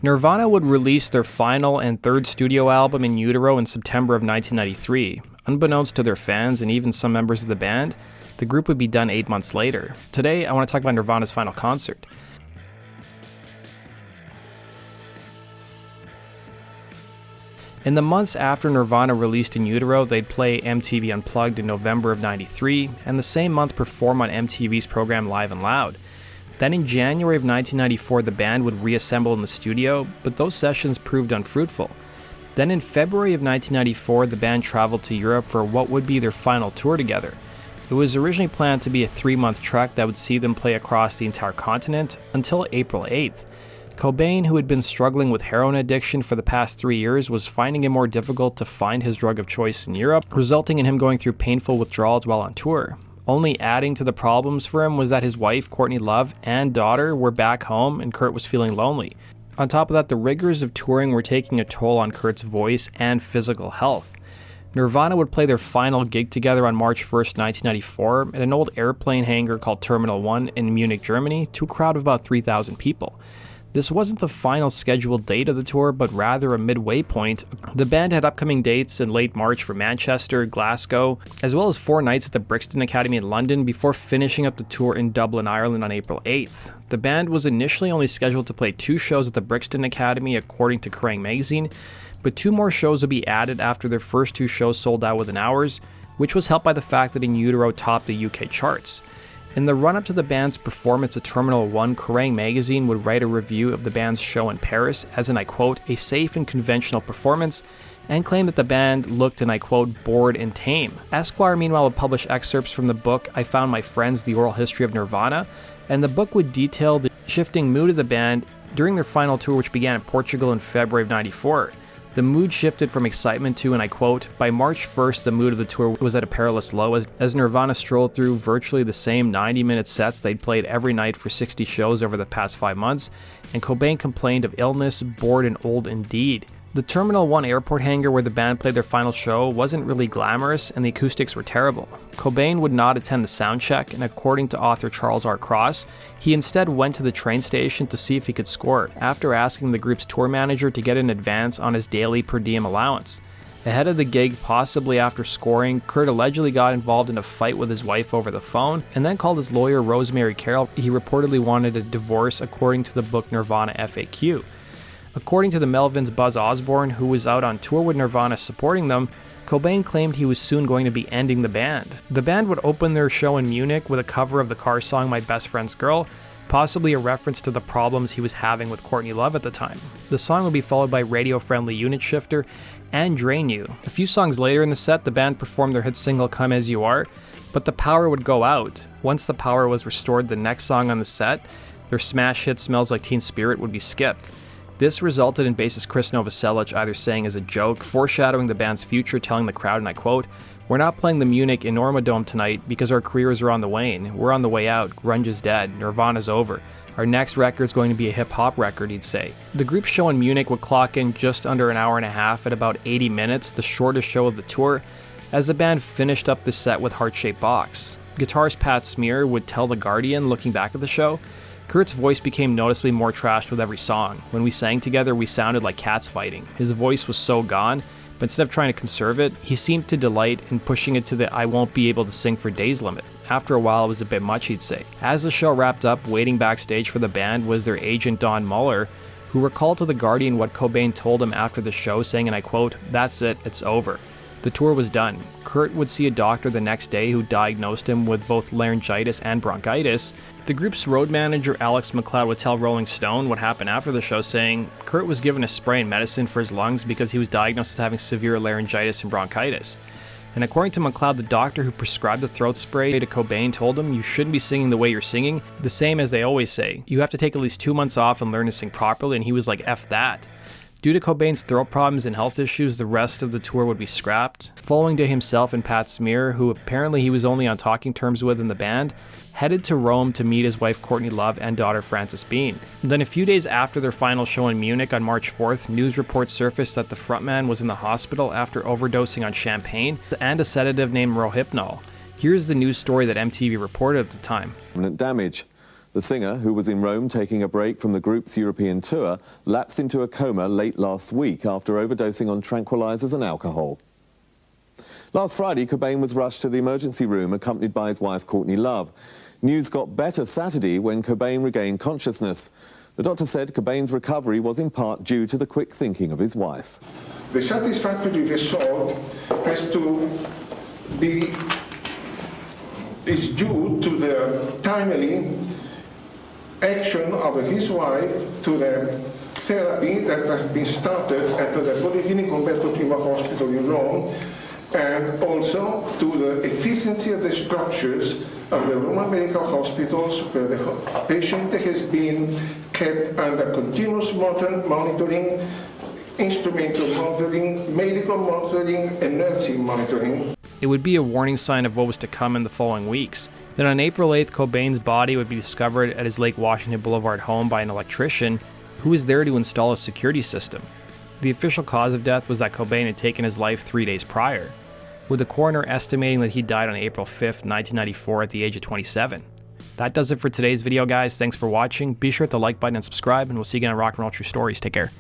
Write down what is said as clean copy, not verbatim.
Nirvana would release their final and third studio album, In Utero, in September of 1993. Unbeknownst to their fans and even some members of the band, the group would be done 8 months later. Today, I want to talk about Nirvana's final concert. In the months after Nirvana released In Utero, they'd play MTV Unplugged in November of '93, and the same month perform on MTV's program Live and Loud. Then in January of 1994, the band would reassemble in the studio, but those sessions proved unfruitful. Then in February of 1994, the band traveled to Europe for what would be their final tour together. It was originally planned to be a 3-month trek that would see them play across the entire continent until April 8th. Cobain, who had been struggling with heroin addiction for the past 3 years, was finding it more difficult to find his drug of choice in Europe, resulting in him going through painful withdrawals while on tour. Only adding to the problems for him was that his wife, Courtney Love and Daughter, were back home and Kurt was feeling lonely. On top of that, the rigors of touring were taking a toll on Kurt's voice and physical health. Nirvana would play their final gig together on March 1st, 1994 at an old airplane hangar called Terminal 1 in Munich, Germany, to a crowd of about 3,000 people. This wasn't the final scheduled date of the tour, but rather a midway point. The band had upcoming dates in late March for Manchester, Glasgow, as well as 4 nights at the Brixton Academy in London before finishing up the tour in Dublin, Ireland on April 8th. The band was initially only scheduled to play 2 shows at the Brixton Academy, according to Kerrang! Magazine, but 2 more shows would be added after their first 2 shows sold out within hours, which was helped by the fact that In Utero topped the UK charts. In the run-up to the band's performance at Terminal 1, Kerrang! Magazine would write a review of the band's show in Paris as, and I quote, a safe and conventional performance, and claimed that the band looked, and I quote, bored and tame. Esquire, meanwhile, would publish excerpts from the book I Found My Friends, The Oral History of Nirvana, and the book would detail the shifting mood of the band during their final tour, which began in Portugal in February of '94. The mood shifted from excitement to, and I quote, by March 1st, the mood of the tour was at a perilous low as Nirvana strolled through virtually the same 90-minute sets they'd played every night for 60 shows over the past 5 months, and Cobain complained of illness, bored, and old indeed. The Terminal 1 airport hangar where the band played their final show wasn't really glamorous, and the acoustics were terrible. Cobain would not attend the sound check, and according to author Charles R. Cross, he instead went to the train station to see if he could score, after asking the group's tour manager to get an advance on his daily per diem allowance. Ahead of the gig, possibly after scoring, Kurt allegedly got involved in a fight with his wife over the phone, and then called his lawyer Rosemary Carroll. He reportedly wanted a divorce, according to the book Nirvana FAQ. According to the Melvins' Buzz Osborne, who was out on tour with Nirvana supporting them, Cobain claimed he was soon going to be ending the band. The band would open their show in Munich with a cover of the Cars song My Best Friend's Girl, possibly a reference to the problems he was having with Courtney Love at the time. The song would be followed by radio-friendly Unit Shifter and Drain You. A few songs later in the set, the band performed their hit single Come As You Are, but the power would go out. Once the power was restored, the next song on the set, their smash hit Smells Like Teen Spirit, would be skipped. This resulted in bassist Chris Novoselic either saying as a joke, foreshadowing the band's future, telling the crowd, and I quote, we're not playing the Munich Enorma Dome tonight because our careers are on the wane. We're on the way out. Grunge is dead. Nirvana's over. Our next record's going to be a hip-hop record, he'd say. The group's show in Munich would clock in just under an hour and a half at about 80 minutes, the shortest show of the tour, as the band finished up the set with Heart-Shaped Box. Guitarist Pat Smear would tell The Guardian, looking back at the show, Kurt's voice became noticeably more trashed with every song. When we sang together, we sounded like cats fighting. His voice was so gone, but instead of trying to conserve it, he seemed to delight in pushing it to the I won't be able to sing for days limit. After a while, it was a bit much, he'd say. As the show wrapped up, waiting backstage for the band was their agent Don Muller, who recalled to The Guardian what Cobain told him after the show, saying, and I quote, that's it, it's over. The tour was done. Kurt would see a doctor the next day who diagnosed him with both laryngitis and bronchitis. The group's road manager Alex McLeod would tell Rolling Stone what happened after the show, saying Kurt was given a spray and medicine for his lungs because he was diagnosed as having severe laryngitis and bronchitis. And according to McLeod, the doctor who prescribed the throat spray to Cobain told him, you shouldn't be singing the way you're singing, the same as they always say. You have to take at least 2 months off and learn to sing properly, and he was like, F that. Due to Cobain's throat problems and health issues, the rest of the tour would be scrapped. Following to himself and Pat Smear, who apparently he was only on talking terms with in the band, headed to Rome to meet his wife Courtney Love and daughter Frances Bean. Then a few days after their final show in Munich on March 4th, news reports surfaced that the frontman was in the hospital after overdosing on champagne and a sedative named Rohypnol. Here's the news story that MTV reported at the time. Damage The singer, who was in Rome taking a break from the group's European tour, lapsed into a coma late last week after overdosing on tranquilizers and alcohol. Last Friday, Cobain was rushed to the emergency room accompanied by his wife Courtney Love. News got better Saturday when Cobain regained consciousness. The doctor said Cobain's recovery was in part due to the quick thinking of his wife. The satisfactory result has to be is due to the timely action of his wife to the therapy that has been started at the Polyclinic Umberto I Hospital in Rome, and also to the efficiency of the structures of the Roman medical hospitals where the patient has been kept under continuous monitoring, instrumental monitoring, medical monitoring, and nursing monitoring. It would be a warning sign of what was to come in the following weeks. Then on April 8th, Cobain's body would be discovered at his Lake Washington Boulevard home by an electrician who was there to install a security system. The official cause of death was that Cobain had taken his life 3 days prior, with the coroner estimating that he died on April 5th, 1994 at the age of 27. That does it for today's video, guys. Thanks for watching. Be sure to like button and subscribe, and we'll see you again on Rock and Roll True Stories. Take care.